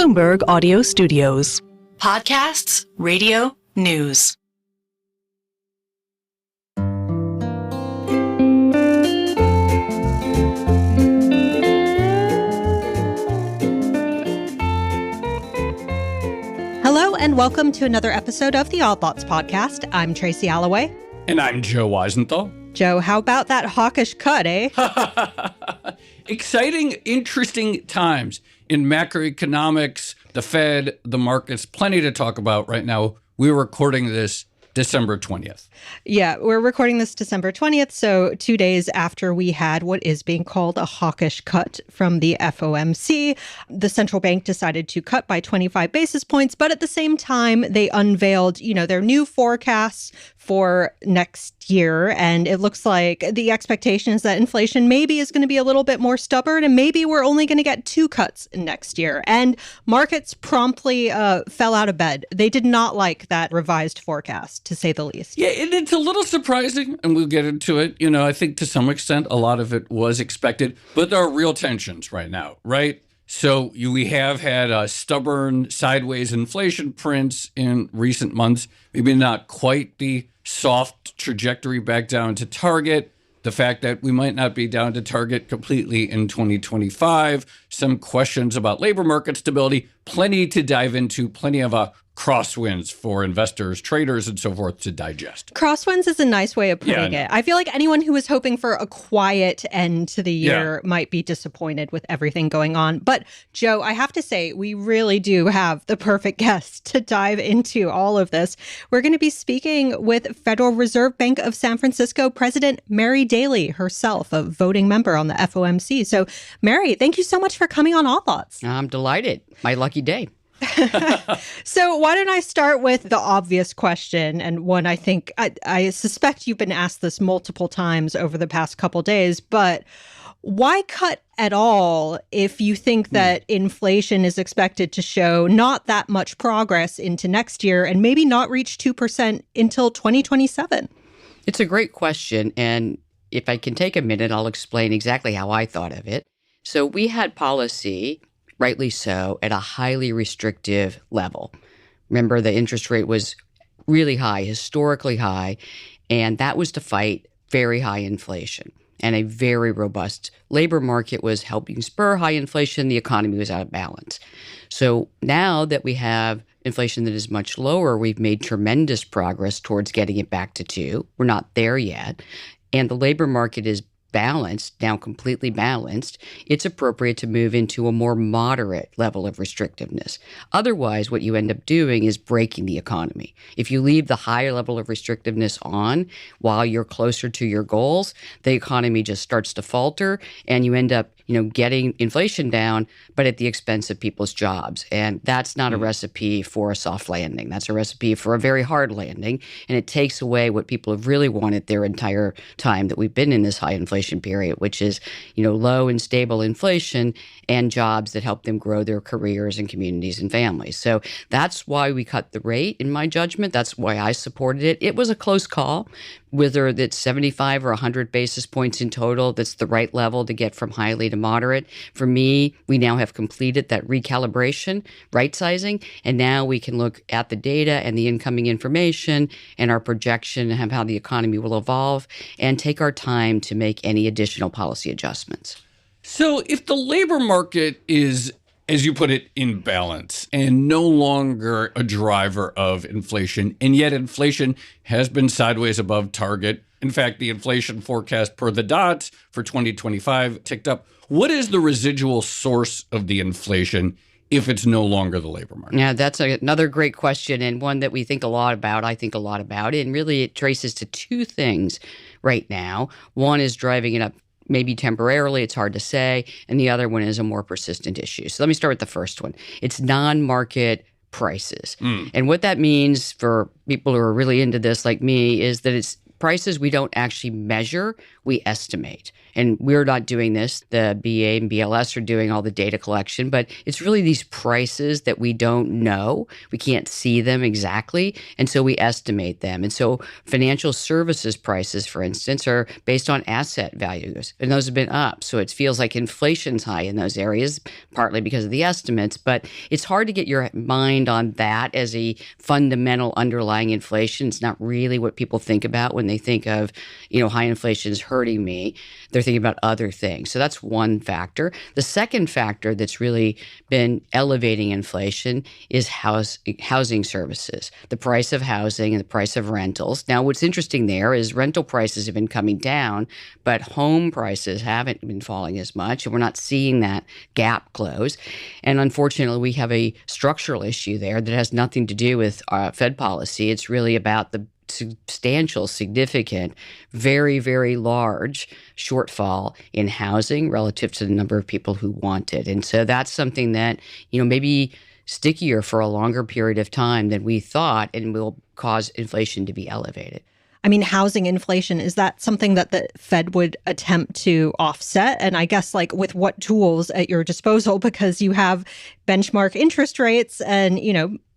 Bloomberg Audio Studios. Podcasts, radio, news. Hello and welcome to another episode of the Odd Lots podcast. I'm Tracy Alloway. And I'm Joe Weisenthal. Joe, how about that hawkish cut, eh? Exciting, interesting times in macroeconomics, the Fed, the markets. Plenty to talk about right now. We're recording this December 20th. Yeah, we're recording this December 20th, so 2 days after we had what is being called a hawkish cut from the FOMC. The central bank decided to cut by 25 basis points, but at the same time, they unveiled, their new forecasts for next year. And it looks like the expectation is that inflation maybe is going to be a little bit more stubborn, and maybe we're only going to get 2 cuts next year. And markets promptly fell out of bed. They did not like that revised forecast, to say the least. Yeah, and it's a little surprising, and we'll get into it. I think to some extent, a lot of it was expected, but there are real tensions right now, right? So we have had stubborn sideways inflation prints in recent months, maybe not quite the soft trajectory back down to target. The fact that we might not be down to target completely in 2025, some questions about labor market stability, plenty to dive into, plenty of crosswinds for investors, traders, and so forth to digest. Crosswinds is a nice way of putting it. I feel like anyone who was hoping for a quiet end to the year might be disappointed with everything going on. But Joe, I have to say, we really do have the perfect guest to dive into all of this. We're going to be speaking with Federal Reserve Bank of San Francisco President Mary Daly herself, a voting member on the FOMC. So Mary, thank you so much for coming on Odd Lots. I'm delighted. My lucky day. So why don't I start with the obvious question, and one I think I suspect you've been asked this multiple times over the past couple days, but why cut at all if you think that inflation is expected to show not that much progress into next year and maybe not reach 2% until 2027? It's a great question. And if I can take a minute, I'll explain exactly how I thought of it. So we had policy, rightly so, at a highly restrictive level. Remember, the interest rate was really high, historically high, and that was to fight very high inflation. And a very robust labor market was helping spur high inflation. The economy was out of balance. So now that we have inflation that is much lower, we've made tremendous progress towards getting it back to 2. We're not there yet. And the labor market is balanced, now completely balanced, it's appropriate to move into a more moderate level of restrictiveness. Otherwise, what you end up doing is breaking the economy. If you leave the higher level of restrictiveness on while you're closer to your goals, the economy just starts to falter and you end up getting inflation down, but at the expense of people's jobs. And that's not a recipe for a soft landing. That's a recipe for a very hard landing. And it takes away what people have really wanted their entire time that we've been in this high inflation period, which is, low and stable inflation and jobs that help them grow their careers and communities and families. So that's why we cut the rate, in my judgment. That's why I supported it. It was a close call. Whether it's 75 or 100 basis points in total, that's the right level to get from highly to moderate. For me, we now have completed that recalibration, right sizing, and now we can look at the data and the incoming information and our projection and how the economy will evolve and take our time to make any additional policy adjustments. So if the labor market is, as you put it, in balance and no longer a driver of inflation, and yet inflation has been sideways above target. In fact, the inflation forecast per the dots for 2025 ticked up. What is the residual source of the inflation if it's no longer the labor market? Yeah, that's another great question, and one that we think a lot about. I think a lot about it, and really it traces to 2 things right now. One is driving it up maybe temporarily, it's hard to say, and the other one is a more persistent issue. So let me start with the first one. It's non-market prices. And what that means for people who are really into this like me is that it's prices we don't actually measure, we estimate. And we're not doing this. The BA and BLS are doing all the data collection, but it's really these prices that we don't know. We can't see them exactly, and so we estimate them. And so financial services prices, for instance, are based on asset values, and those have been up. So it feels like inflation's high in those areas, partly because of the estimates, but it's hard to get your mind on that as a fundamental underlying inflation. It's not really what people think about when they think of, high inflation is hurting me. They're thinking about other things. So that's one factor. The second factor that's really been elevating inflation is housing services, the price of housing and the price of rentals. Now, what's interesting there is rental prices have been coming down, but home prices haven't been falling as much, and we're not seeing that gap close. And unfortunately, we have a structural issue there that has nothing to do with Fed policy. It's really about the substantial, significant, very, very large shortfall in housing relative to the number of people who want it. And so that's something that, maybe stickier for a longer period of time than we thought and will cause inflation to be elevated. I mean, housing inflation, is that something that the Fed would attempt to offset? And I guess with what tools at your disposal, because you have benchmark interest rates and,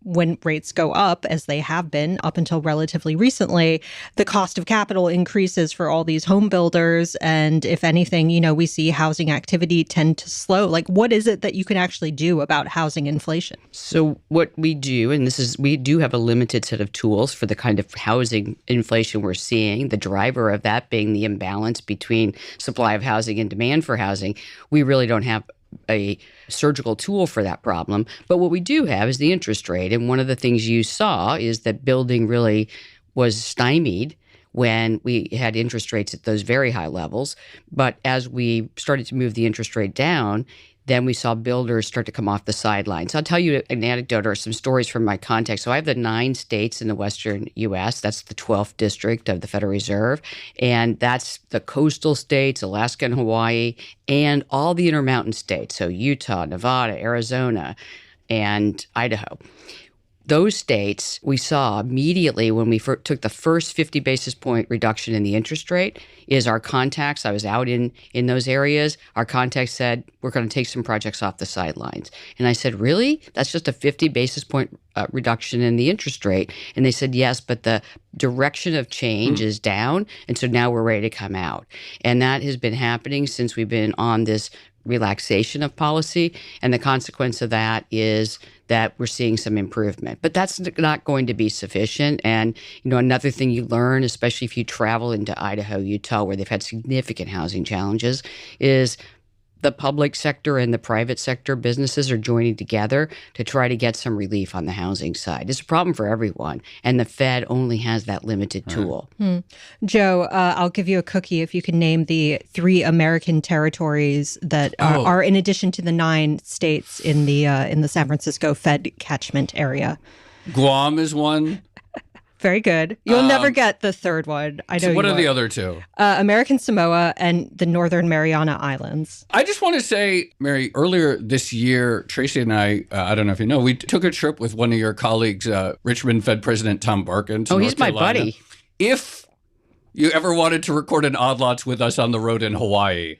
when rates go up, as they have been up until relatively recently, the cost of capital increases for all these home builders. And if anything, we see housing activity tend to slow. What is it that you can actually do about housing inflation? So what we do, and we do have a limited set of tools for the kind of housing inflation we're seeing, the driver of that being the imbalance between supply of housing and demand for housing. We really don't have a surgical tool for that problem. But what we do have is the interest rate. And one of the things you saw is that building really was stymied when we had interest rates at those very high levels. But as we started to move the interest rate down, then we saw builders start to come off the sidelines. I'll tell you an anecdote or some stories from my context. So I have the 9 states in the western U.S. That's the 12th district of the Federal Reserve. And that's the coastal states, Alaska and Hawaii, and all the intermountain states. So Utah, Nevada, Arizona, and Idaho. Those states, we saw immediately when we took the first 50 basis point reduction in the interest rate, is our contacts. I was out in those areas. Our contacts said, we're going to take some projects off the sidelines. And I said, really? That's just a 50 basis point reduction in the interest rate? And they said, yes, but the direction of change is down. And so now we're ready to come out. And that has been happening since we've been on this relaxation of policy. And the consequence of that is that we're seeing some improvement. But that's not going to be sufficient. And, another thing you learn, especially if you travel into Idaho, Utah, where they've had significant housing challenges, is the public sector and the private sector businesses are joining together to try to get some relief on the housing side. It's a problem for everyone, and the Fed only has that limited tool. Joe, I'll give you a cookie if you can name the 3 American territories that are in addition to the 9 states in the San Francisco Fed catchment area. Guam is one. Very good. You'll never get the third one. I know. So what are the other 2? American Samoa and the Northern Mariana Islands. I just want to say, Mary, earlier this year, Tracy and I don't know if you know, we took a trip with one of your colleagues, Richmond Fed President Tom Barkin. To North He's my Carolina. buddy. If you ever wanted to record an Odd Lots with us on the road in Hawaii,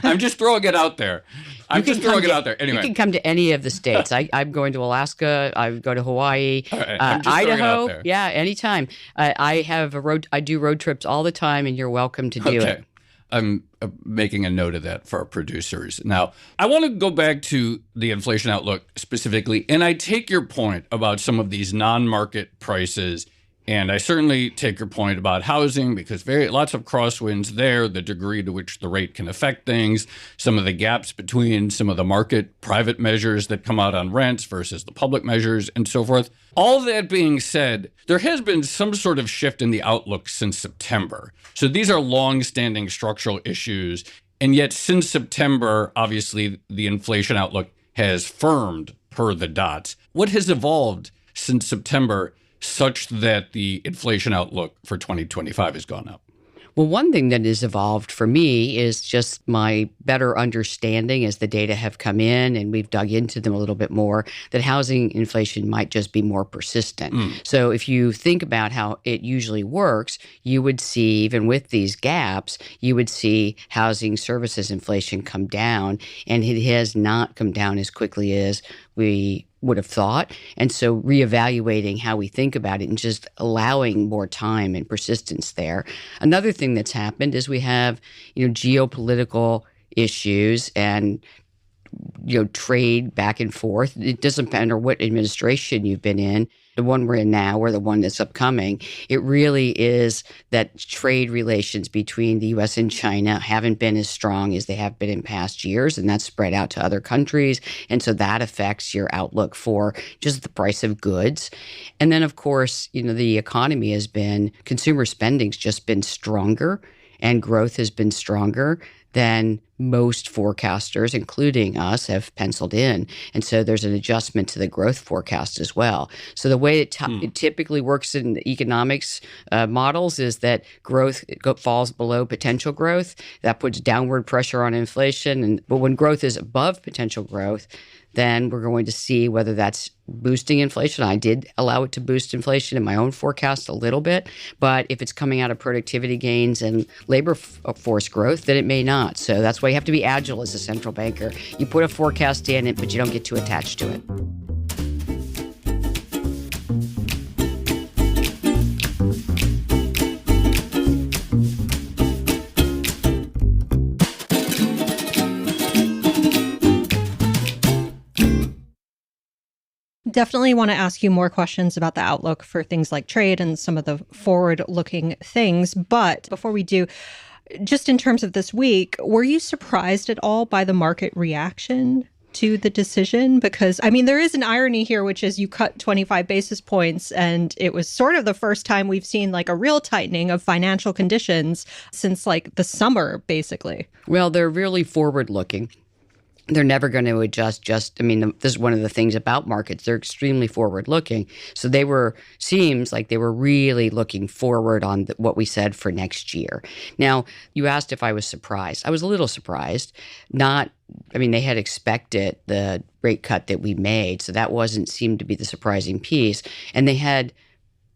I'm just throwing it out there. Anyway. You can come to any of the states. I'm going to Alaska. I go to Hawaii, right, Idaho. Yeah, anytime. I do road trips all the time, and you're welcome to do it. I'm making a note of that for our producers. Now, I want to go back to the inflation outlook specifically, and I take your point about some of these non-market prices. And I certainly take your point about housing because lots of crosswinds there, the degree to which the rate can affect things, some of the gaps between some of the market private measures that come out on rents versus the public measures and so forth. All that being said, there has been some sort of shift in the outlook since September. So these are long-standing structural issues. And yet since September, obviously, the inflation outlook has firmed per the dots. What has evolved since September such that the inflation outlook for 2025 has gone up? Well, one thing that has evolved for me is just my better understanding as the data have come in and we've dug into them a little bit more, that housing inflation might just be more persistent. So if you think about how it usually works, you would see, even with these gaps, you would see housing services inflation come down, and it has not come down as quickly as we would have thought. And so reevaluating how we think about it and just allowing more time and persistence there. Another thing that's happened is we have, geopolitical issues and trade back and forth. It doesn't matter what administration you've been in, the one we're in now or the one that's upcoming. It really is that trade relations between the U.S. and China haven't been as strong as they have been in past years, and that's spread out to other countries. And so that affects your outlook for just the price of goods. And then, of course, the economy has been, consumer spending's just been stronger, and growth has been stronger than most forecasters, including us, have penciled in. And so there's an adjustment to the growth forecast as well. So the way it typically works in the economics models is that growth falls below potential growth. That puts downward pressure on inflation. But when growth is above potential growth, then we're going to see whether that's boosting inflation. I did allow it to boost inflation in my own forecast a little bit, but if it's coming out of productivity gains and labor force growth, then it may not. So that's why you have to be agile as a central banker. You put a forecast in it, but you don't get too attached to it. Definitely want to ask you more questions about the outlook for things like trade and some of the forward-looking things. But before we do, just in terms of this week, were you surprised at all by the market reaction to the decision? Because, there is an irony here, which is you cut 25 basis points, and it was sort of the first time we've seen a real tightening of financial conditions since the summer, basically. Well, they're really forward-looking. They're never going to adjust this is one of the things about markets. They're extremely forward-looking. So seems like they were really looking forward on what we said for next year. Now, you asked if I was surprised. I was a little surprised. They had expected the rate cut that we made, so that seemed to be the surprising piece. And they had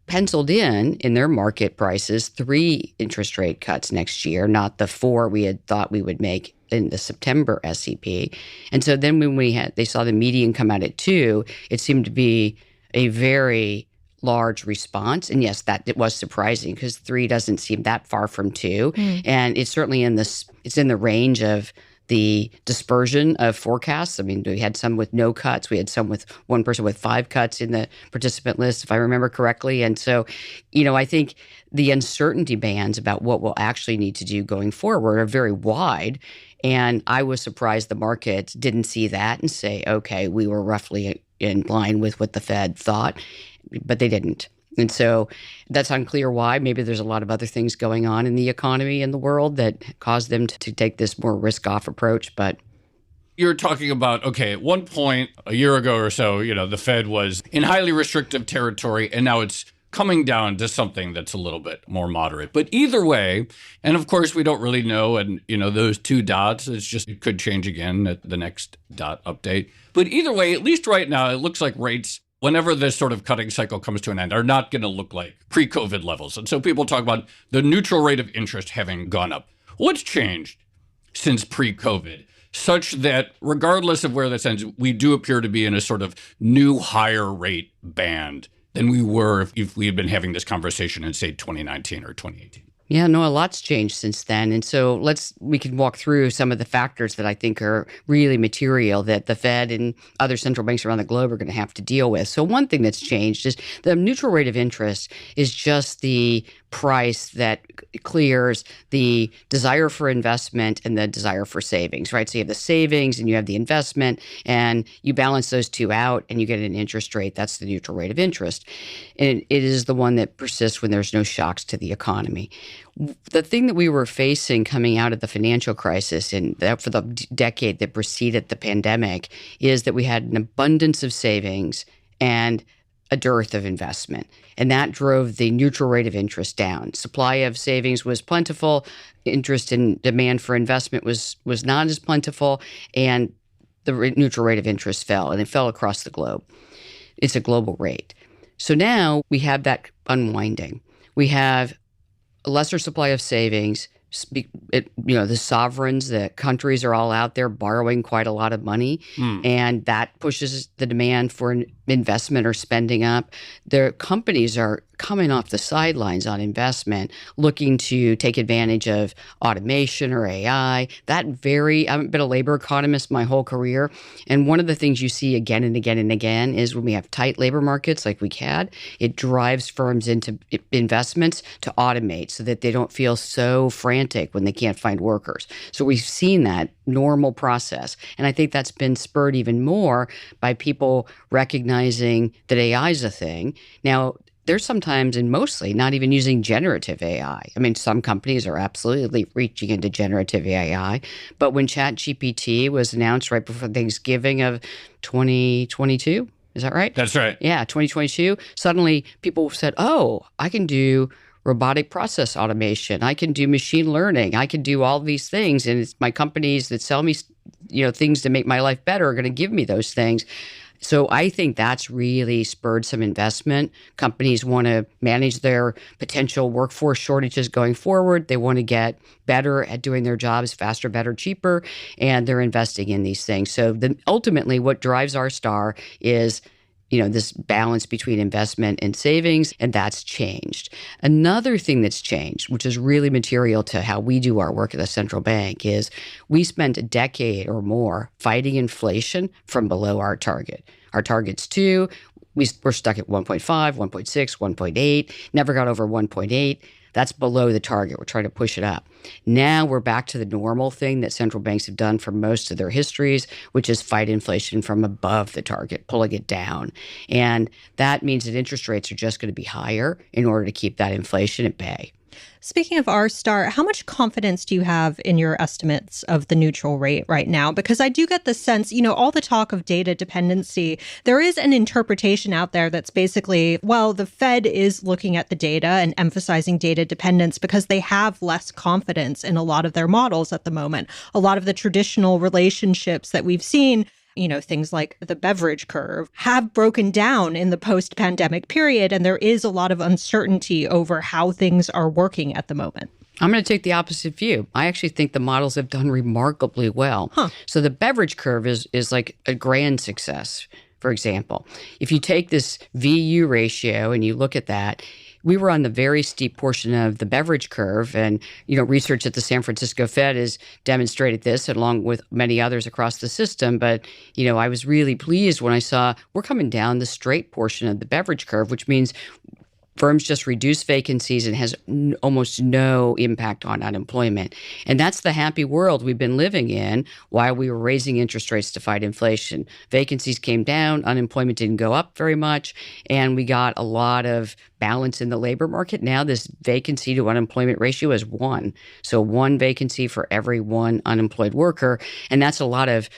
penciled in their market prices 3 interest rate cuts next year, not the 4 we had thought we would make in the September SEP. And so then when they saw the median come out at 2, it seemed to be a very large response. And yes, it was surprising because 3 doesn't seem that far from 2. And it's certainly it's in the range of the dispersion of forecasts. We had some with no cuts. We had some with one person with 5 cuts in the participant list, if I remember correctly. And so, I think the uncertainty bands about what we'll actually need to do going forward are very wide. And I was surprised the market didn't see that and say, okay, we were roughly in line with what the Fed thought, but they didn't. And so that's unclear why. Maybe there's a lot of other things going on in the economy and the world that caused them to take this more risk-off approach. But you're talking about, at one point a year ago or so, the Fed was in highly restrictive territory, and now it's coming down to something that's a little bit more moderate. But either way, and of course we don't really know, and those 2 dots, it could change again at the next dot update. But either way, at least right now, it looks like rates, whenever this sort of cutting cycle comes to an end, are not going to look like pre-COVID levels. And so people talk about the neutral rate of interest having gone up. What's changed since pre-COVID, such that regardless of where this ends, we do appear to be in a sort of new higher rate band than we were if we had been having this conversation in, say, 2019 or 2018? Yeah, no, a lot's changed since then. And so we can walk through some of the factors that I think are really material that the Fed and other central banks around the globe are going to have to deal with. So one thing that's changed is the neutral rate of interest is just the price that clears the desire for investment and the desire for savings, right? So you have the savings and you have the investment, and you balance those 2 out and you get an interest rate. That's the neutral rate of interest. And it is the one that persists when there's no shocks to the economy. The thing that we were facing coming out of the financial crisis and for the decade that preceded the pandemic is that we had an abundance of savings and a dearth of investment. And that drove the neutral rate of interest down. Supply of savings was plentiful. Interest and demand for investment was not as plentiful. And the neutral rate of interest fell, and it fell across the globe. It's a global rate. So now we have that unwinding. We have a lesser supply of savings. The sovereigns, the countries are all out there borrowing quite a lot of money, and that pushes the demand for investment or spending up. The companies are coming off the sidelines on investment, looking to take advantage of automation or AI. I haven't been a labor economist my whole career, and one of the things you see again and again and again is when we have tight labor markets like we had, it drives firms into investments to automate so that they don't feel so frantic when they can't find workers. So we've seen that normal process, and I think that's been spurred even more by people recognizing that AI is a thing. Now, they're sometimes and mostly not even using generative AI. I mean, some companies are absolutely reaching into generative AI. But when ChatGPT was announced right before Thanksgiving of 2022, is that right? That's right. Yeah, 2022. Suddenly people said, oh, I can do robotic process automation. I can do machine learning. I can do all these things. And it's my companies that sell me, things to make my life better are going to give me those things. So I think that's really spurred some investment. Companies want to manage their potential workforce shortages going forward. They want to get better at doing their jobs faster, better, cheaper, and they're investing in these things. So ultimately what drives our star is this balance between investment and savings, and that's changed. Another thing that's changed, which is really material to how we do our work at the central bank, is we spent a decade or more fighting inflation from below our target. Our target's 2. We're stuck at 1.5, 1.6, 1.8, never got over 1.8. That's below the target. We're trying to push it up. Now we're back to the normal thing that central banks have done for most of their histories, which is fight inflation from above the target, pulling it down. And that means that interest rates are just going to be higher in order to keep that inflation at bay. Speaking of R-star, how much confidence do you have in your estimates of the neutral rate right now? Because I do get the sense, all the talk of data dependency, there is an interpretation out there that's basically, well, the Fed is looking at the data and emphasizing data dependence because they have less confidence in a lot of their models at the moment. A lot of the traditional relationships that we've seen, things like the beverage curve, have broken down in the post-pandemic period, and there is a lot of uncertainty over how things are working at the moment. I'm going to take the opposite view. I actually think the models have done remarkably well. So the beverage curve is like a grand success, for example. If you take this VU ratio and you look at that, we were on the very steep portion of the beverage curve, and research at the San Francisco Fed has demonstrated this along with many others across the system. But I was really pleased when I saw we're coming down the straight portion of the beverage curve, which means firms just reduce vacancies and has almost no impact on unemployment. And that's the happy world we've been living in while we were raising interest rates to fight inflation. Vacancies came down, unemployment didn't go up very much, and we got a lot of balance in the labor market. Now this vacancy to unemployment ratio is 1. So 1 vacancy for every 1 unemployed worker. And that's a lot of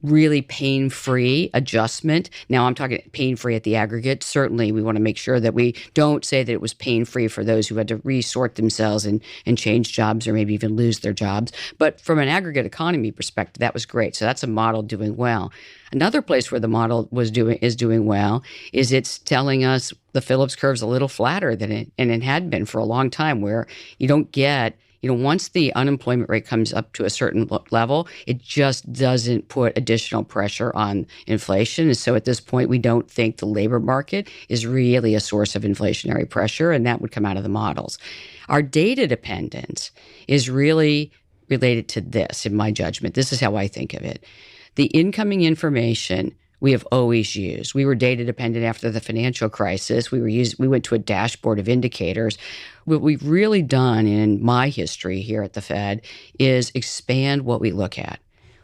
really pain-free adjustment. Now, I'm talking pain-free at the aggregate. Certainly, we want to make sure that we don't say that it was pain-free for those who had to resort themselves and change jobs or maybe even lose their jobs. But from an aggregate economy perspective, that was great. So that's a model doing well. Another place where the model is doing well is it's telling us the Phillips curve's a little flatter than it had been for a long time, where you don't get once the unemployment rate comes up to a certain level, it just doesn't put additional pressure on inflation. And so at this point, we don't think the labor market is really a source of inflationary pressure, and that would come out of the models. Our data dependence is really related to this, in my judgment. This is how I think of it. The incoming information we have always used. We were data dependent after the financial crisis. We went to a dashboard of indicators. What we've really done in my history here at the Fed is expand what we look at.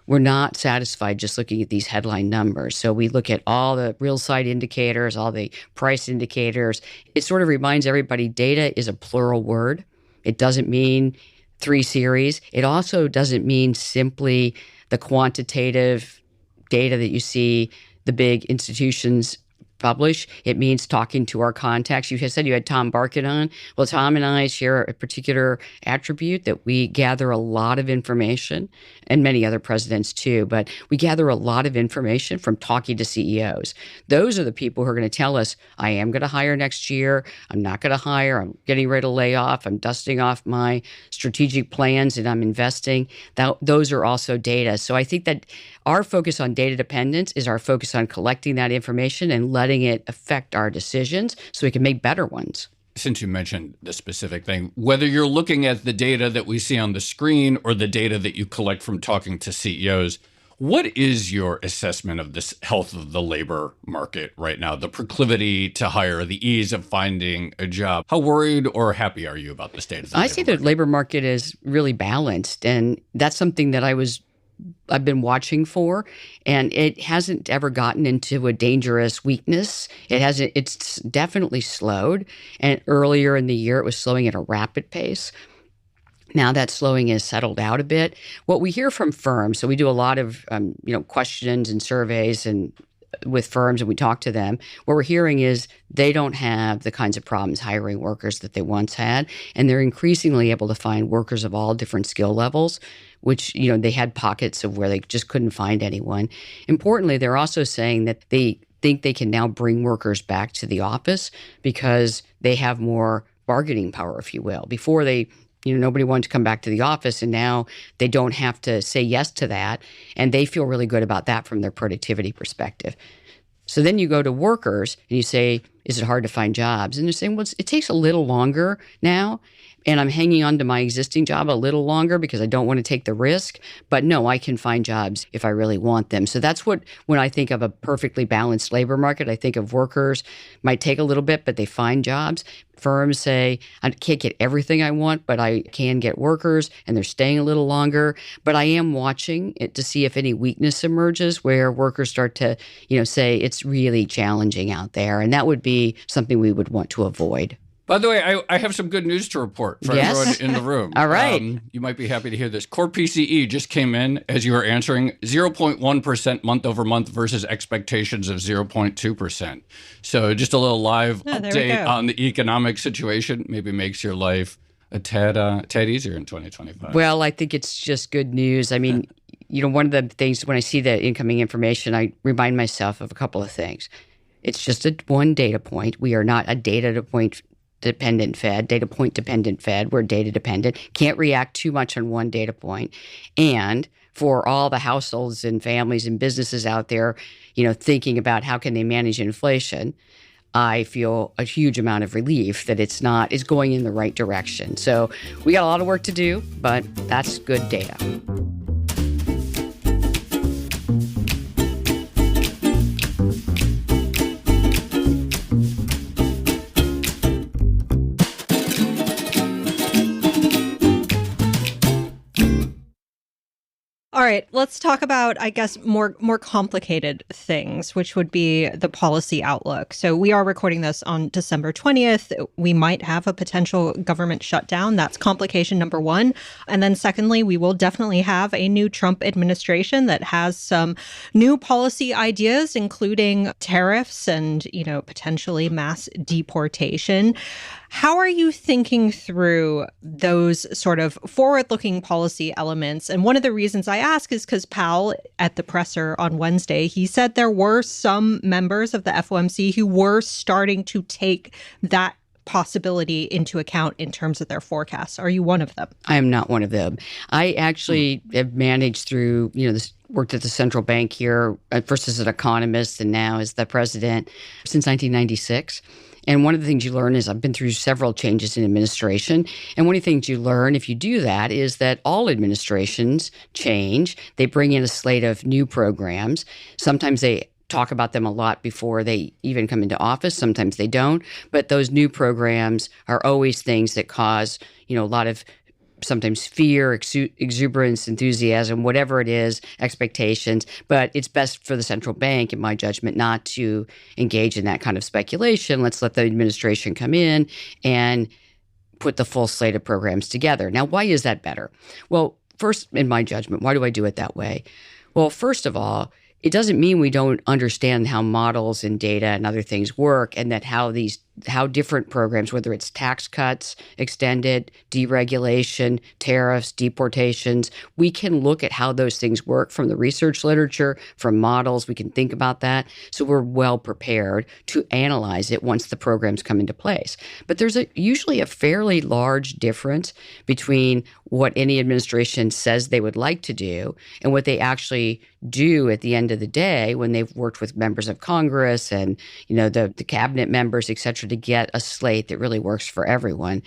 We're not satisfied just looking at these headline numbers. So we look at all the real side indicators, all the price indicators. It sort of reminds everybody data is a plural word. It doesn't mean 3 series. It also doesn't mean simply the quantitative data that you see the big institutions publish. It means talking to our contacts. You had said you had Tom Barkin on. Well, Tom and I share a particular attribute that we gather a lot of information, and many other presidents too, but we gather a lot of information from talking to CEOs. Those are the people who are going to tell us, I am going to hire next year. I'm not going to hire. I'm getting ready to lay off. I'm dusting off my strategic plans and I'm investing. Those are also data. So I think that our focus on data dependence is our focus on collecting that information and letting it affect our decisions so we can make better ones. Since you mentioned the specific thing, whether you're looking at the data that we see on the screen or the data that you collect from talking to CEOs, what is your assessment of this health of the labor market right now? The proclivity to hire, the ease of finding a job. How worried or happy are you about the state of the labor market? I see the labor market is really balanced, and that's something that I've been watching for, and it hasn't ever gotten into a dangerous weakness. It's definitely slowed. And earlier in the year, it was slowing at a rapid pace. Now that slowing has settled out a bit. What we hear from firms, so we do a lot of questions and surveys and with firms, and we talk to them. What we're hearing is they don't have the kinds of problems hiring workers that they once had, and they're increasingly able to find workers of all different skill levels, which, they had pockets of where they just couldn't find anyone. Importantly, they're also saying that they think they can now bring workers back to the office because they have more bargaining power, if you will. Before nobody wanted to come back to the office, and now they don't have to say yes to that, and they feel really good about that from their productivity perspective. So then you go to workers and you say, is it hard to find jobs? And they're saying, well, it takes a little longer now, and I'm hanging on to my existing job a little longer because I don't want to take the risk. But no, I can find jobs if I really want them. So that's when I think of a perfectly balanced labor market, I think of workers might take a little bit, but they find jobs. Firms say, I can't get everything I want, but I can get workers, and they're staying a little longer. But I am watching it to see if any weakness emerges where workers start to, say it's really challenging out there. And that would be something we would want to avoid. By the way, I have some good news to report for everyone in the room. All right. You might be happy to hear this. Core PCE just came in, as you were answering, 0.1% month over month versus expectations of 0.2%. So just a little live update on the economic situation maybe makes your life a tad easier in 2025. Well, I think it's just good news. I mean, one of the things when I see the incoming information, I remind myself of a couple of things. It's just one data point. We are not a data point dependent Fed, data point dependent Fed. We're data dependent. Can't react too much on one data point. And for all the households and families and businesses out there, thinking about how can they manage inflation, I feel a huge amount of relief that it's going in the right direction. So we got a lot of work to do, but that's good data. All right, let's talk about, I guess, more complicated things, which would be the policy outlook. So we are recording this on December 20th. We might have a potential government shutdown. That's complication number one. And then secondly, we will definitely have a new Trump administration that has some new policy ideas, including tariffs and, potentially mass deportation. How are you thinking through those sort of forward-looking policy elements? And one of the reasons I ask is because Powell at the presser on Wednesday, he said there were some members of the FOMC who were starting to take that possibility into account in terms of their forecasts. Are you one of them? I am not one of them. I actually have managed through, worked at the central bank here, first as an economist and now as the president since 1996. And one of the things you learn is I've been through several changes in administration. And one of the things you learn if you do that is that all administrations change. They bring in a slate of new programs. Sometimes they talk about them a lot before they even come into office. Sometimes they don't. But those new programs are always things that cause, a lot of sometimes fear, exuberance, enthusiasm, whatever it is, expectations. But it's best for the central bank, in my judgment, not to engage in that kind of speculation. Let's let the administration come in and put the full slate of programs together. Now, why is that better? Well, first, in my judgment, why do I do it that way? Well, first of all, It doesn't mean we don't understand how models and data and other things work, and that how different programs, whether it's tax cuts, extended, deregulation, tariffs, deportations, we can look at how those things work from the research literature, from models. We can think about that. So we're well prepared to analyze it once the programs come into place. But there's usually a fairly large difference between what any administration says they would like to do and what they actually do at the end of the day when they've worked with members of Congress and, the cabinet members, et cetera, to get a slate that really works for everyone.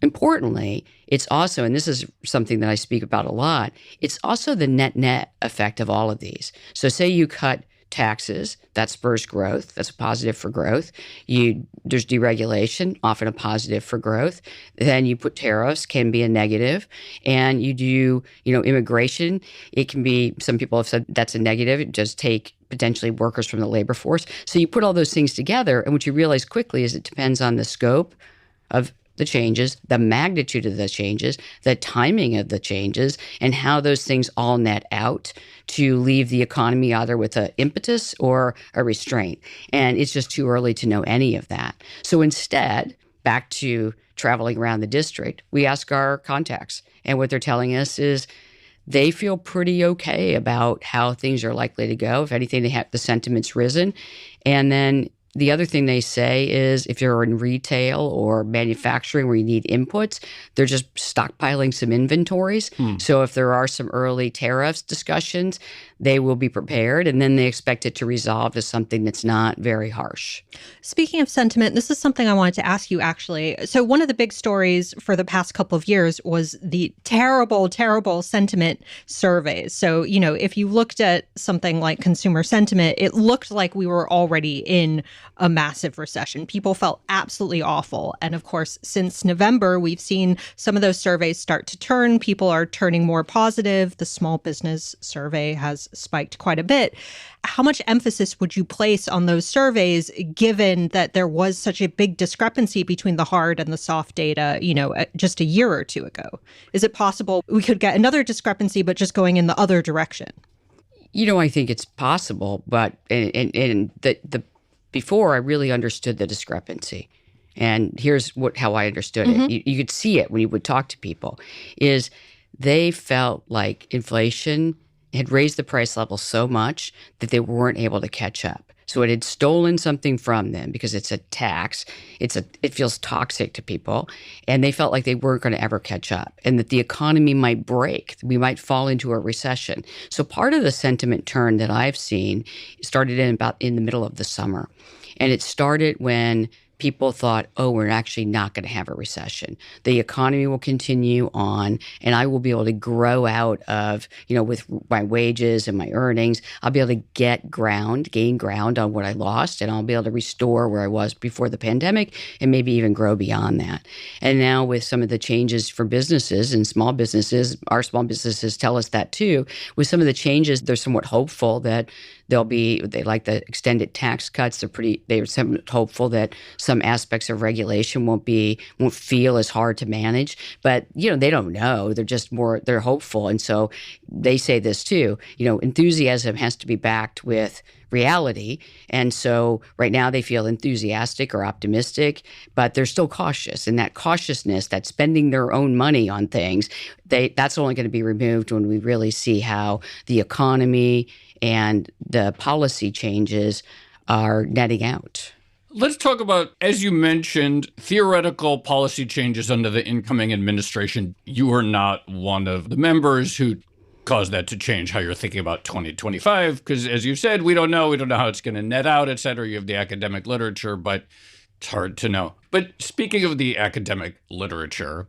Importantly, it's also, and this is something that I speak about a lot, it's also the net effect of all of these. So say you cut taxes, that spurs growth. That's a positive for growth. There's deregulation, often a positive for growth. Then you put tariffs, can be a negative. And you do, immigration. It can be, some people have said that's a negative. Just take potentially workers from the labor force. So you put all those things together, and what you realize quickly is it depends on the scope of the changes, the magnitude of the changes, the timing of the changes, and how those things all net out to leave the economy either with an impetus or a restraint. And it's just too early to know any of that. So instead, back to traveling around the district, we ask our contacts, and what they're telling us is they feel pretty okay about how things are likely to go. If anything, the sentiment's risen. And then the other thing they say is if you're in retail or manufacturing where you need inputs, they're just stockpiling some inventories. So if there are some early tariffs discussions, they will be prepared, and then they expect it to resolve to something that's not very harsh. Speaking of sentiment, this is something I wanted to ask you, actually. So one of the big stories for the past couple of years was the terrible, terrible sentiment surveys. So, if you looked at something like consumer sentiment, it looked like we were already in a massive recession. People felt absolutely awful. And of course, since November, we've seen some of those surveys start to turn. People are turning more positive. The small business survey has spiked quite a bit. How much emphasis would you place on those surveys, given that there was such a big discrepancy between the hard and the soft data, just a year or two ago? Is it possible we could get another discrepancy, but just going in the other direction? I think it's possible, but before I really understood the discrepancy. And here's how I understood it. You could see it when you would talk to people, is they felt like inflation had raised the price level so much that they weren't able to catch up. So it had stolen something from them because it's a tax. It feels toxic to people. And they felt like they weren't going to ever catch up and that the economy might break. We might fall into a recession. So part of the sentiment turn that I've seen started in the middle of the summer. And it started when people thought, we're actually not going to have a recession. The economy will continue on, and I will be able to grow out of, with my wages and my earnings, I'll be able to gain ground on what I lost, and I'll be able to restore where I was before the pandemic and maybe even grow beyond that. And now with some of the changes for businesses and small businesses, our small businesses tell us that too, with some of the changes, they're somewhat hopeful that they like the extended tax cuts. They're somewhat hopeful that some aspects of regulation won't feel as hard to manage. But, they don't know. They're hopeful. And so they say this too, enthusiasm has to be backed with reality. And so right now they feel enthusiastic or optimistic, but they're still cautious. And that cautiousness, that spending their own money on things, that's only going to be removed when we really see how the economy and the policy changes are netting out. Let's talk about, as you mentioned, theoretical policy changes under the incoming administration. You are not one of the members who caused that to change how you're thinking about 2025, because as you said, we don't know how it's going to net out, et cetera. You have the academic literature, but it's hard to know. But speaking of the academic literature,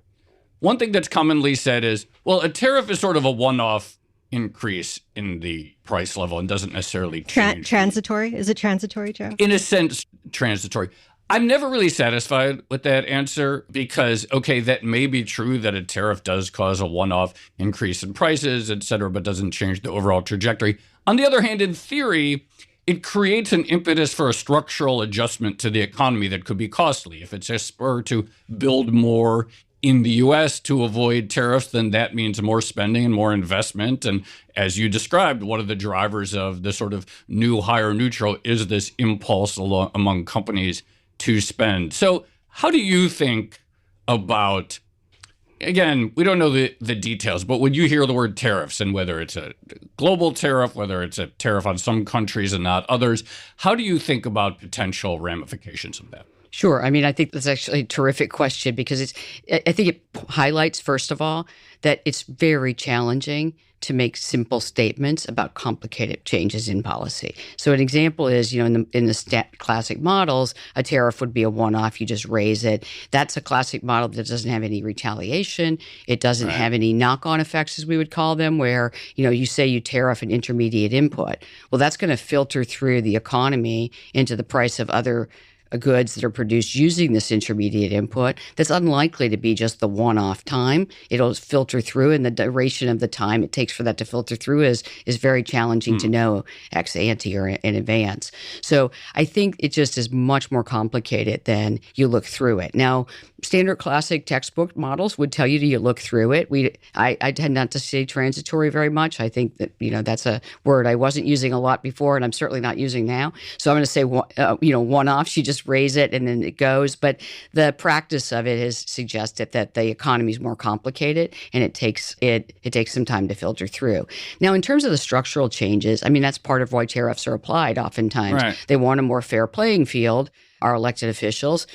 one thing that's commonly said is, well, a tariff is sort of a one-off increase in the price level and doesn't necessarily change. Transitory? Is it transitory, Joe? In a sense, transitory. I'm never really satisfied with that answer because, okay, that may be true that a tariff does cause a one-off increase in prices, et cetera, but doesn't change the overall trajectory. On the other hand, in theory, it creates an impetus for a structural adjustment to the economy that could be costly. If it's a spur to build more in the U.S. to avoid tariffs, then that means more spending and more investment. And as you described, one of the drivers of the sort of new hire neutral is this impulse among companies to spend. So how do you think about, again, we don't know the details, but when you hear the word tariffs and whether it's a global tariff, whether it's a tariff on some countries and not others, how do you think about potential ramifications of that? Sure. I mean, I think that's actually a terrific question because I think it highlights, first of all, that it's very challenging to make simple statements about complicated changes in policy. So an example is, in the classic models, a tariff would be a one-off. You just raise it. That's a classic model that doesn't have any retaliation. It doesn't have any knock-on effects, as we would call them, where, you say you tariff an intermediate input. Well, that's going to filter through the economy into the price of other goods that are produced using this intermediate input. That's unlikely to be just the one-off time. It'll filter through, and the duration of the time it takes for that to filter through is very challenging to know ex ante or in advance. So I think it just is much more complicated than you look through it. Now, standard classic textbook models would tell you to look through it. I tend not to say transitory very much. I think that, that's a word I wasn't using a lot before, and I'm certainly not using now. So I'm going to say, one-offs. You just raise it and then it goes. But the practice of it has suggested that the economy is more complicated, and it takes some time to filter through. Now, in terms of the structural changes, I mean, that's part of why tariffs are applied oftentimes. Right. They want a more fair playing field, our elected officials,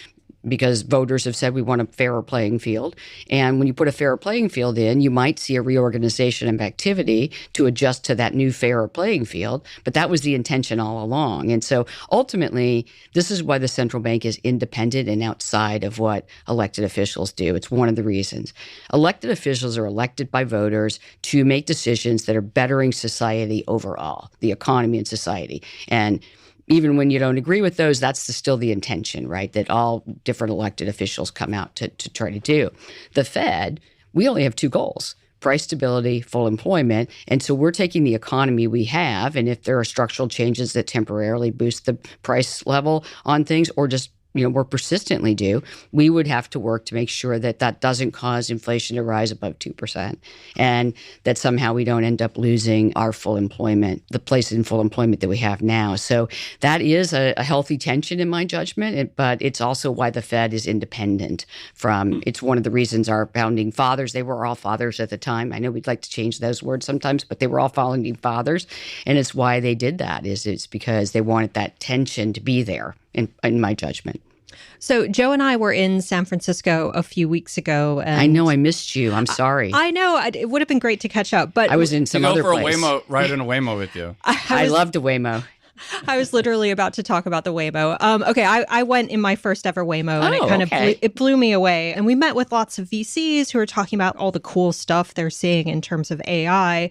because voters have said we want a fairer playing field. And when you put a fairer playing field in, you might see a reorganization of activity to adjust to that new fairer playing field. But that was the intention all along. And so ultimately, this is why the central bank is independent and outside of what elected officials do. It's one of the reasons. Elected officials are elected by voters to make decisions that are bettering society overall, the economy and society. And even when you don't agree with those, that's still the intention, right? That all different elected officials come out to try to do. The Fed, we only have two goals: price stability, full employment. And so we're taking the economy we have, and if there are structural changes that temporarily boost the price level on things or just more persistently do, we would have to work to make sure that that doesn't cause inflation to rise above 2%, and that somehow we don't end up losing our full employment, the place in full employment that we have now. So that is a healthy tension in my judgment, but it's also why the Fed is independent from, it's one of the reasons our founding fathers, they were all fathers at the time. I know we'd like to change those words sometimes, but they were all founding fathers. And it's why they did that, it's because they wanted that tension to be there, in my judgment. So Joe and I were in San Francisco a few weeks ago. And I know I missed you. I'm sorry. I know. It would have been great to catch up. But I was in some other place. Ride in a Waymo with you. I loved a Waymo. I was literally about to talk about the Waymo. Okay, I went in my first ever Waymo, and it kind of blew me away. And we met with lots of VCs who are talking about all the cool stuff they're seeing in terms of AI.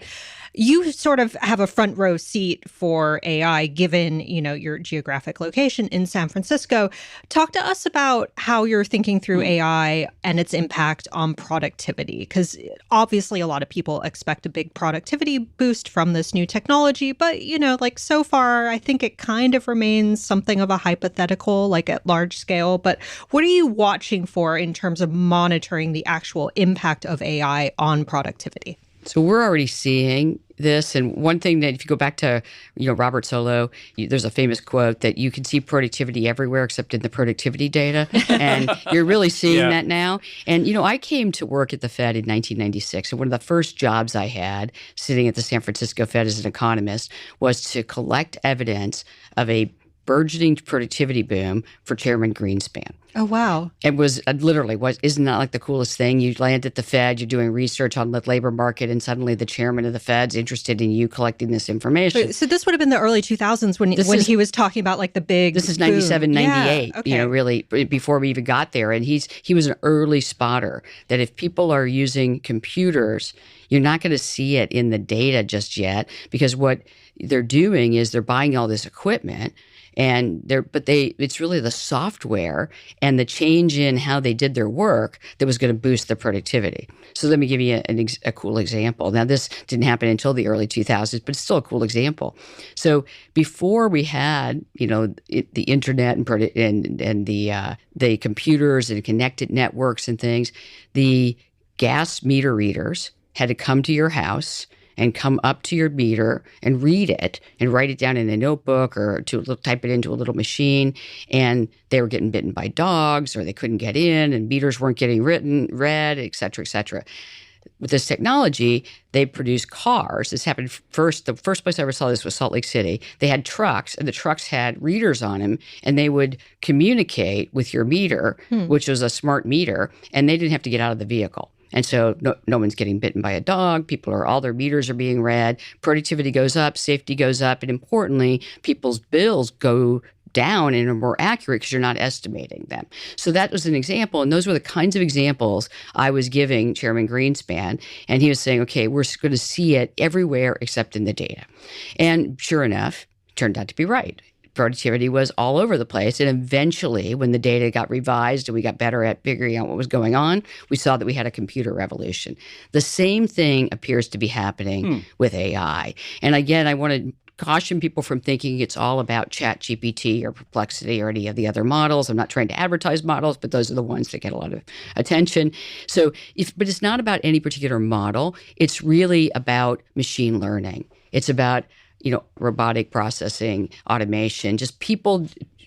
You sort of have a front row seat for AI, given, your geographic location in San Francisco. Talk to us about how you're thinking through AI and its impact on productivity, because obviously a lot of people expect a big productivity boost from this new technology. But, so far, I think it kind of remains something of a hypothetical, like at large scale. But what are you watching for in terms of monitoring the actual impact of AI on productivity? So we're already seeing this. And one thing that if you go back to, Robert Solow, there's a famous quote that you can see productivity everywhere except in the productivity data. And you're really seeing that now. And, I came to work at the Fed in 1996. And one of the first jobs I had sitting at the San Francisco Fed as an economist was to collect evidence of a burgeoning productivity boom for Chairman Greenspan. Oh, wow. It was isn't that like the coolest thing? You land at the Fed, you're doing research on the labor market, and suddenly the chairman of the Fed's interested in you collecting this information. So this would have been the early 2000s when he was talking about like the big This is 97, 98, yeah, okay. Really before we even got there. And he was an early spotter that if people are using computers, you're not going to see it in the data just yet, because what they're doing is they're buying all this equipment, and it's really the software and the change in how they did their work that was going to boost the productivity. So let me give you a cool example. Now, this didn't happen until the early 2000s, but it's still a cool example. So before we had, the internet and the computers and connected networks and things, the gas meter readers had to come to your house and come up to your meter and read it and write it down in a notebook or to type it into a little machine. And they were getting bitten by dogs, or they couldn't get in, and meters weren't getting read, et cetera, et cetera. With this technology, they produced cars. This happened first. The first place I ever saw this was Salt Lake City. They had trucks, and the trucks had readers on them, and they would communicate with your meter, which was a smart meter, and they didn't have to get out of the vehicle. And so no one's getting bitten by a dog. All their meters are being read. Productivity goes up, safety goes up, and importantly, people's bills go down and are more accurate because you're not estimating them. So that was an example. And those were the kinds of examples I was giving Chairman Greenspan. And he was saying, okay, we're going to see it everywhere except in the data. And sure enough, it turned out to be right. Productivity was all over the place. And eventually, when the data got revised and we got better at figuring out what was going on, we saw that we had a computer revolution. The same thing appears to be happening with AI. And again, I want to caution people from thinking it's all about ChatGPT or Perplexity or any of the other models. I'm not trying to advertise models, but those are the ones that get a lot of attention. But it's not about any particular model. It's really about machine learning. It's about robotic processing, automation, just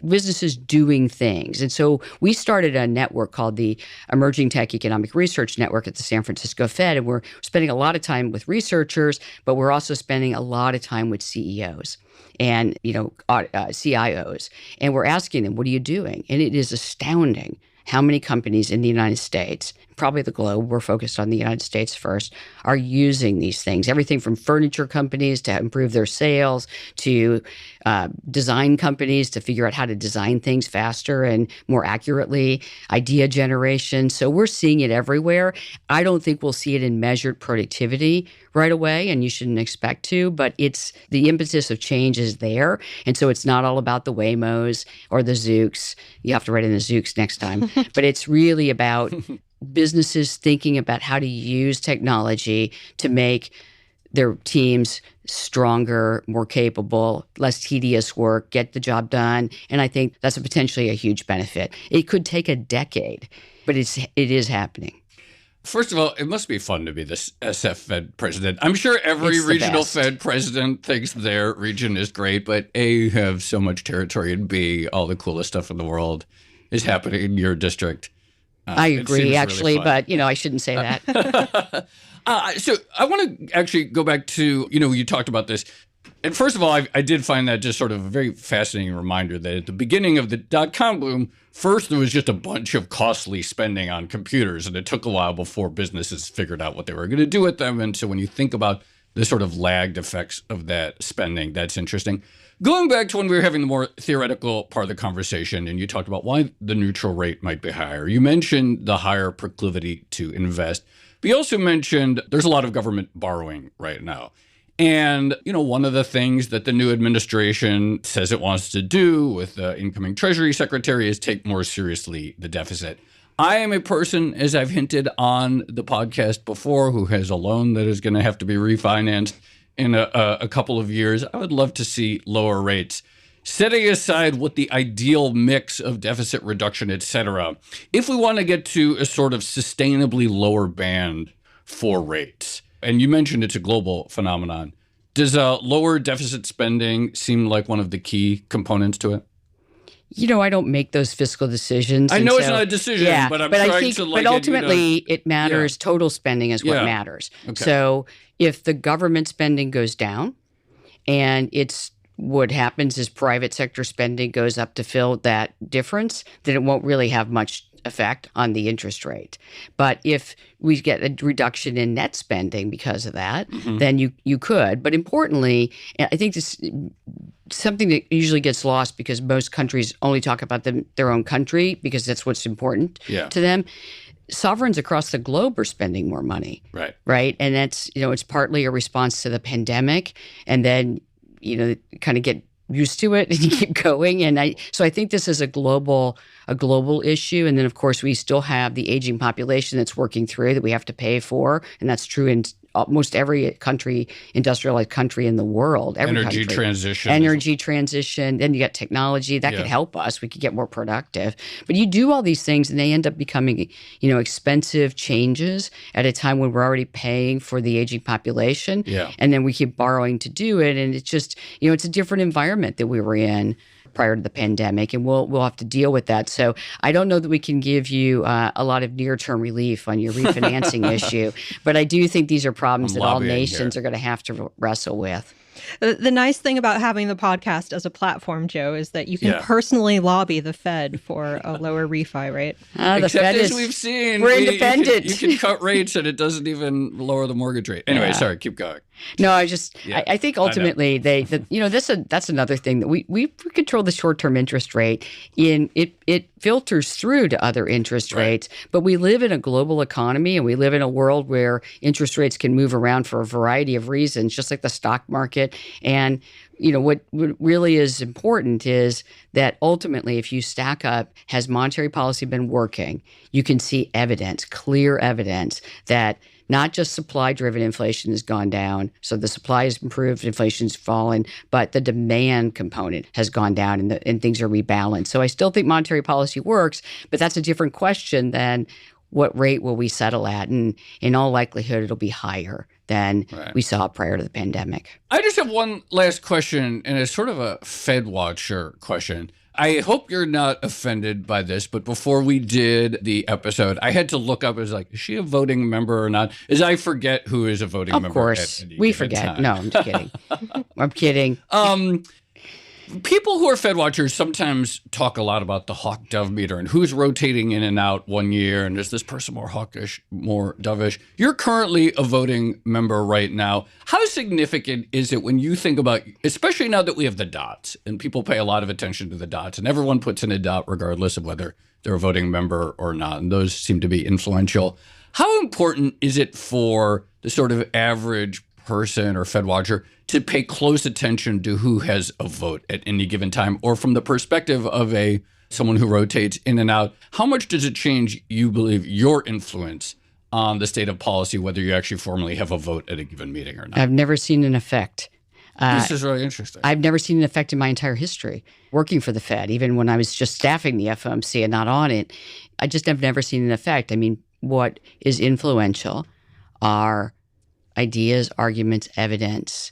businesses doing things. And so we started a network called the Emerging Tech Economic Research Network at the San Francisco Fed. And we're spending a lot of time with researchers, but we're also spending a lot of time with CEOs and, CIOs. And we're asking them, what are you doing? And it is astounding how many companies in the United States, probably the globe, we're focused on the United States first, are using these things. Everything from furniture companies to improve their sales to design companies to figure out how to design things faster and more accurately, idea generation. So we're seeing it everywhere. I don't think we'll see it in measured productivity right away, and you shouldn't expect to, but it's the impetus of change is there. And so it's not all about the Waymos or the Zooks. You have to write in the Zooks next time. But it's really about businesses thinking about how to use technology to make their teams stronger, more capable, less tedious work, get the job done. And I think that's potentially a huge benefit. It could take a decade, but it is happening. First of all, it must be fun to be the SF Fed president. I'm sure every regional Fed president thinks their region is great, but A, you have so much territory, and B, all the coolest stuff in the world is happening in your district. I agree, actually, really but, I shouldn't say that. So I want to actually go back to, you talked about this. And first of all, I did find that just sort of a very fascinating reminder that at the beginning of the dot-com boom, first there was just a bunch of costly spending on computers, and it took a while before businesses figured out what they were going to do with them. And so when you think about the sort of lagged effects of that spending, that's interesting. Going back to when we were having the more theoretical part of the conversation, and you talked about why the neutral rate might be higher. You mentioned the higher proclivity to invest. But you also mentioned there's a lot of government borrowing right now. And, one of the things that the new administration says it wants to do with the incoming Treasury Secretary is take more seriously the deficit. I am a person, as I've hinted on the podcast before, who has a loan that is going to have to be refinanced in a couple of years. I would love to see lower rates. Setting aside what the ideal mix of deficit reduction, et cetera, if we want to get to a sort of sustainably lower band for rates, and you mentioned it's a global phenomenon, does lower deficit spending seem like one of the key components to it? I don't make those fiscal decisions. I know it's not a decision, but I'm trying to But ultimately, it matters. Yeah. Total spending is what matters. Okay. So if the government spending goes down, and what happens is private sector spending goes up to fill that difference, then it won't really have much effect on the interest rate. But if we get a reduction in net spending because of that, then you could. But importantly, I think this something that usually gets lost because most countries only talk about their own country because that's what's important to them. Sovereigns across the globe are spending more money. Right. And that's, it's partly a response to the pandemic. And then kind of get used to it and you keep going. And so I think this is a global issue. And then, of course, we still have the aging population that's working through that we have to pay for. And that's true in almost every industrialized country in the world. Energy transition. Then you got technology that could help us. We could get more productive. But you do all these things and they end up becoming, expensive changes at a time when we're already paying for the aging population. Yeah. And then we keep borrowing to do it. And it's just, it's a different environment that we were in prior to the pandemic, and we'll have to deal with that. So I don't know that we can give you a lot of near-term relief on your refinancing issue, but I do think these are problems that all nations are going to have to wrestle with. The nice thing about having the podcast as a platform, Joe, is that you can personally lobby the Fed for a lower refi rate. Except as we've seen, we're independent. You can cut rates and it doesn't even lower the mortgage rate. Anyway, sorry, keep going. No, I think ultimately that's another thing that we control the short-term interest rate. It filters through to other interest rates, but we live in a global economy and we live in a world where interest rates can move around for a variety of reasons, just like the stock market. And what really is important is that ultimately, if you stack up, has monetary policy been working, you can see clear evidence that not just supply-driven inflation has gone down, so the supply has improved, inflation's fallen, but the demand component has gone down and things are rebalanced. So I still think monetary policy works, but that's a different question than what rate will we settle at? And in all likelihood, it'll be higher than we saw prior to the pandemic. I just have one last question, and it's sort of a Fed watcher question. I hope you're not offended by this, but before we did the episode, I had to look up, is she a voting member or not? As I forget who is a voting member. Of course. We forget. Time. No, I'm just kidding. I'm kidding. People who are Fed watchers sometimes talk a lot about the hawk-dove meter and who's rotating in and out one year, and is this person more hawkish, more dovish? You're currently a voting member right now. How significant is it when you think about, especially now that we have the dots, and people pay a lot of attention to the dots, and everyone puts in a dot regardless of whether they're a voting member or not, and those seem to be influential. How important is it for the sort of average person or Fed watcher to pay close attention to who has a vote at any given time? Or from the perspective of someone who rotates in and out, how much does it change, you believe, your influence on the state of policy, whether you actually formally have a vote at a given meeting or not? I've never seen an effect. This is really interesting. I've never seen an effect in my entire history working for the Fed, even when I was just staffing the FOMC and not on it. I just have never seen an effect. I mean, what is influential are ideas, arguments, evidence,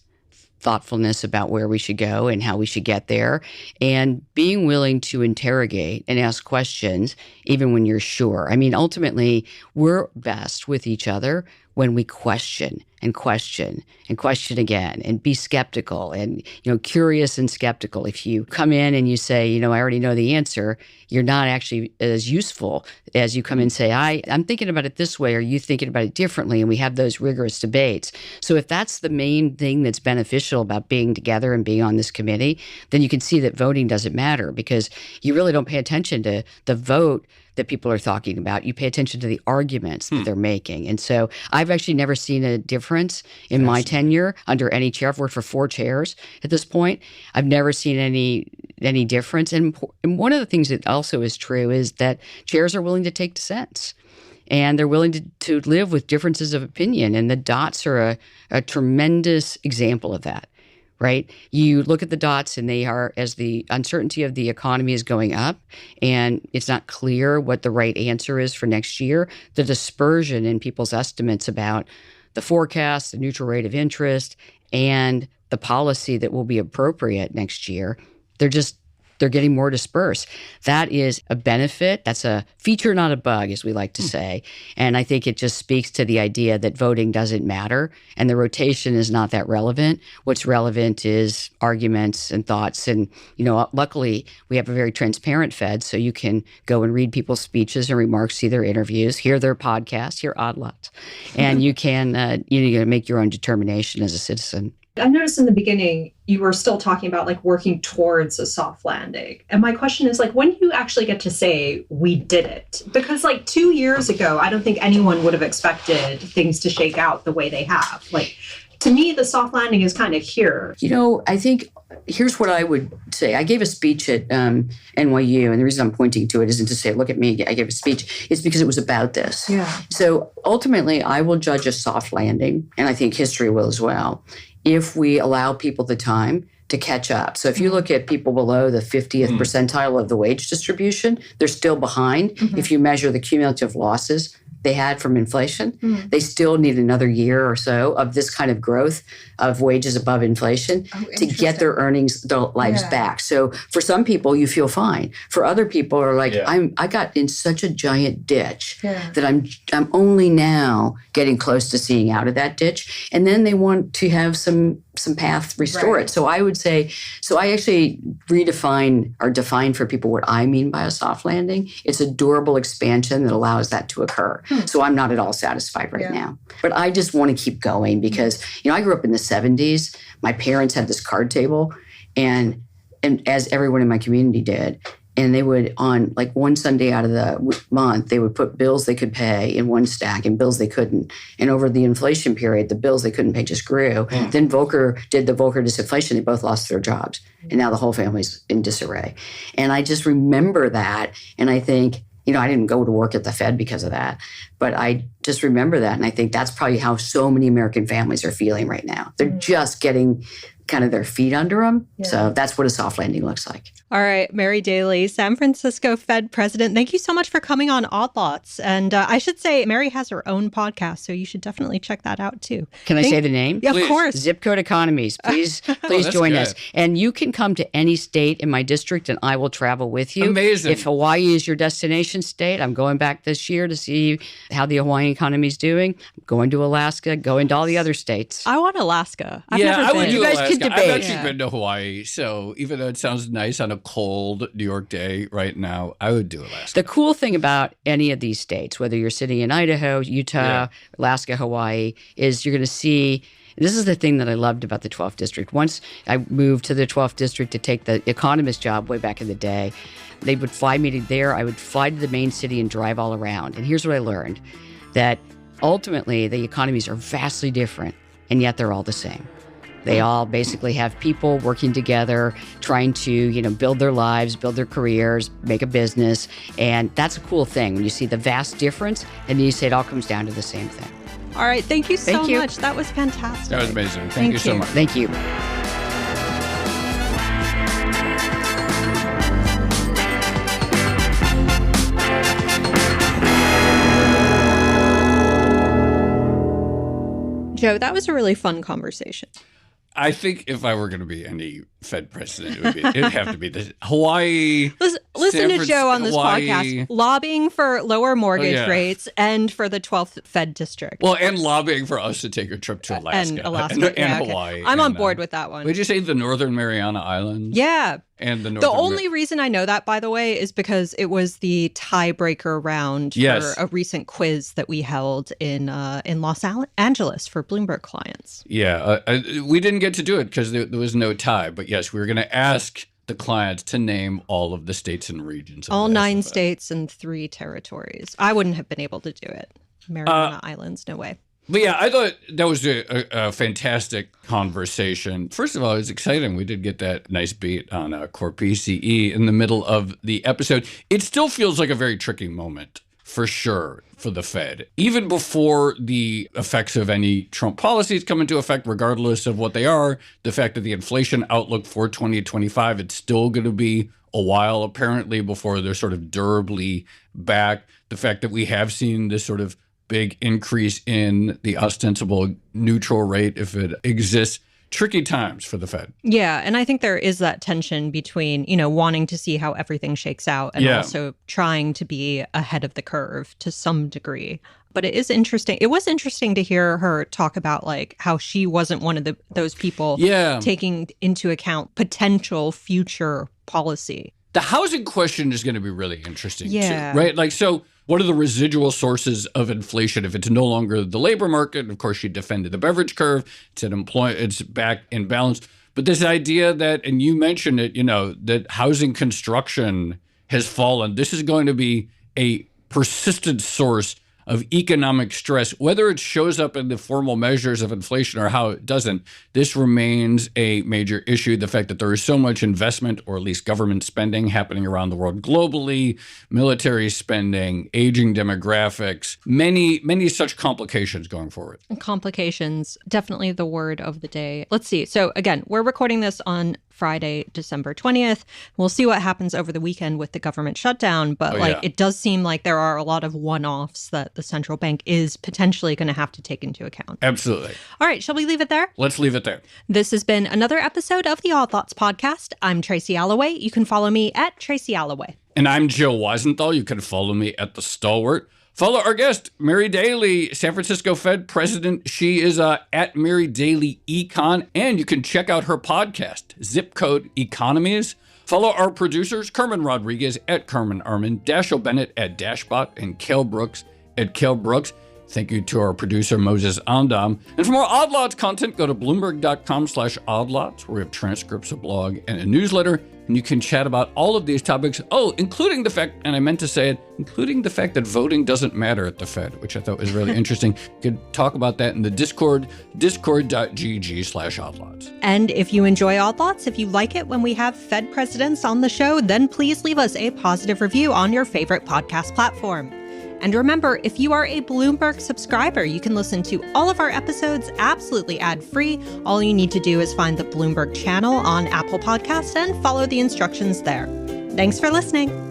thoughtfulness about where we should go and how we should get there, and being willing to interrogate and ask questions even when you're sure. I mean, ultimately, we're best with each other when we question and question and question again and be skeptical and, curious and skeptical. If you come in and you say, I already know the answer, you're not actually as useful as you come in and say, I'm thinking about it this way, or you thinking about it differently, and we have those rigorous debates. So if that's the main thing that's beneficial about being together and being on this committee, then you can see that voting doesn't matter, because you really don't pay attention to the vote that people are talking about. You pay attention to the arguments that they're making. And so I've actually never seen a difference in my tenure under any chair. I've worked for 4 chairs at this point. I've never seen any difference. And one of the things that also is true is that chairs are willing to take dissents. And they're willing to live with differences of opinion. And the dots are a tremendous example of that. Right? You look at the dots and they are, as the uncertainty of the economy is going up and it's not clear what the right answer is for next year, the dispersion in people's estimates about the forecast, the neutral rate of interest, and the policy that will be appropriate next year, they're getting more dispersed. That is a benefit. That's a feature, not a bug, as we like to say. And I think it just speaks to the idea that voting doesn't matter and the rotation is not that relevant. What's relevant is arguments and thoughts. And, luckily, we have a very transparent Fed, so you can go and read people's speeches and remarks, see their interviews, hear their podcasts, hear odd lots. And you can make your own determination as a citizen. I noticed in the beginning, you were still talking about working towards a soft landing. And my question is when do you actually get to say we did it? Because 2 years ago, I don't think anyone would have expected things to shake out the way they have. To me, the soft landing is kind of here. I think here's what I would say. I gave a speech at NYU, and the reason I'm pointing to it isn't to say, look at me, I gave a speech. It's because it was about this. Yeah. So ultimately, I will judge a soft landing, and I think history will as well, if we allow people the time to catch up. So if you look at people below the 50th percentile of the wage distribution, they're still behind. If you measure the cumulative losses they had from inflation, they still need another year or so of this kind of growth of wages above inflation to get their earnings, their lives back. So for some people, you feel fine. For other people are like, I got in such a giant ditch that I'm only now getting close to seeing out of that ditch. And then they want to have some path restore it. So I would say, I actually redefine or define for people what I mean by a soft landing. It's a durable expansion that allows that to occur. So I'm not at all satisfied right now. But I just want to keep going because, I grew up in the 70s. My parents had this card table and as everyone in my community did. And they would, on like one Sunday out of the month, they would put bills they could pay in one stack and bills they couldn't. And over the inflation period, the bills they couldn't pay just grew. Then Volcker did the Volcker disinflation. They both lost their jobs. And now the whole family's in disarray. And I just remember that. And I think, I didn't go to work at the Fed because of that. But I just remember that. And I think that's probably how so many American families are feeling right now. They're just getting kind of their feet under them. So that's what a soft landing looks like. All right, Mary Daly, San Francisco Fed president, thank you so much for coming on Odd Lots. And I should say, Mary has her own podcast, so you should definitely check that out too. Can I say the name? Yeah, of course. Zip Code Economies. Please join us. And you can come to any state in my district, and I will travel with you. Amazing. If Hawaii is your destination state, I'm going back this year to see how the Hawaiian economy is doing. I'm going to Alaska, going to all the other states. I want Alaska. I've Yeah, never I been. would do You guys Alaska. can debate. I've actually been to Hawaii, so even though it sounds nice on a cold New York day right now, I would do Alaska. The cool thing about any of these states, whether you're sitting in Idaho, Utah, Alaska, Hawaii, is you're going to see. This is the thing that I loved about the 12th district. Once I moved to the 12th district to take the economist job way back in the day, they would fly me to there. I would fly to the main city and drive all around. And here's what I learned, that ultimately the economies are vastly different, and yet they're all the same. They all basically have people working together, trying to, build their lives, build their careers, make a business. And that's a cool thing when you see the vast difference and then you say it all comes down to the same thing. All right, thank you so Thank you. much. That was fantastic. That was amazing. Thank you so much. Thank you. Joe, that was a really fun conversation. I think if I were going to be any Fed president, it'd have to be this Hawaii. Listen to Joe on this Hawaii. podcast, lobbying for lower mortgage yeah. rates and for the 12th Fed district. Well, and lobbying for us to take a trip to Alaska. And yeah, okay. Hawaii. I'm on and, board with that one. Would you say the Northern Mariana Islands? Yeah. And the only reason I know that, by the way, is because it was the tiebreaker round for a recent quiz that we held in Los Angeles for Bloomberg clients. Yeah, we didn't get to do it because there was no tie. But yes, we were going to ask the clients to name all of the states and regions. All 9 states and 3 territories. I wouldn't have been able to do it. Mariana Islands, no way. But yeah, I thought that was a fantastic conversation. First of all, it was exciting. We did get that nice beat on Core PCE in the middle of the episode. It still feels like a very tricky moment, for sure, for the Fed. Even before the effects of any Trump policies come into effect, regardless of what they are, the fact that the inflation outlook for 2025, it's still going to be a while, apparently, before they're sort of durably back. The fact that we have seen this sort of big increase in the ostensible neutral rate, if it exists. Tricky times for the Fed. Yeah, and I think there is that tension between, wanting to see how everything shakes out and also trying to be ahead of the curve to some degree. But it is interesting. It was interesting to hear her talk about how she wasn't one of those people taking into account potential future policy. The housing question is going to be really interesting too, Yeah. right? So what are the residual sources of inflation if it's no longer the labor market? Of course, she defended the beverage curve. It's back in balance. But this idea that, and you mentioned it, that housing construction has fallen. This is going to be a persistent source of economic stress, whether it shows up in the formal measures of inflation or how it doesn't, this remains a major issue. The fact that there is so much investment, or at least government spending, happening around the world globally, military spending, aging demographics, many such complications going forward. Complications, definitely the word of the day. Let's see. So again, we're recording this on Friday, December 20th. We'll see what happens over the weekend with the government shutdown. But it does seem like there are a lot of one-offs that the central bank is potentially going to have to take into account. Absolutely. All right. Shall we leave it there? Let's leave it there. This has been another episode of the Odd Lots podcast. I'm Tracy Alloway. You can follow me at Tracy Alloway. And I'm Joe Weisenthal. You can follow me at The Stalwart. Follow our guest, Mary Daly, San Francisco Fed president. She is at Mary Daly Econ, and you can check out her podcast, Zip Code Economies. Follow our producers, Kerman Rodriguez at Kerman Armin, Dashiell Bennett at Dashbot, and Cale Brooks at Cale Brooks. Thank you to our producer, Moses Andam. And for more Odd Lots content, go to Bloomberg.com/oddlots, where we have transcripts, a blog, and a newsletter. And you can chat about all of these topics. Oh, including the fact, and I meant to say it, including the fact that voting doesn't matter at the Fed, which I thought was really interesting. You could talk about that in the Discord, discord.gg/oddlots. And if you enjoy Odd Lots, if you like it when we have Fed presidents on the show, then please leave us a positive review on your favorite podcast platform. And remember, if you are a Bloomberg subscriber, you can listen to all of our episodes absolutely ad-free. All you need to do is find the Bloomberg channel on Apple Podcasts and follow the instructions there. Thanks for listening.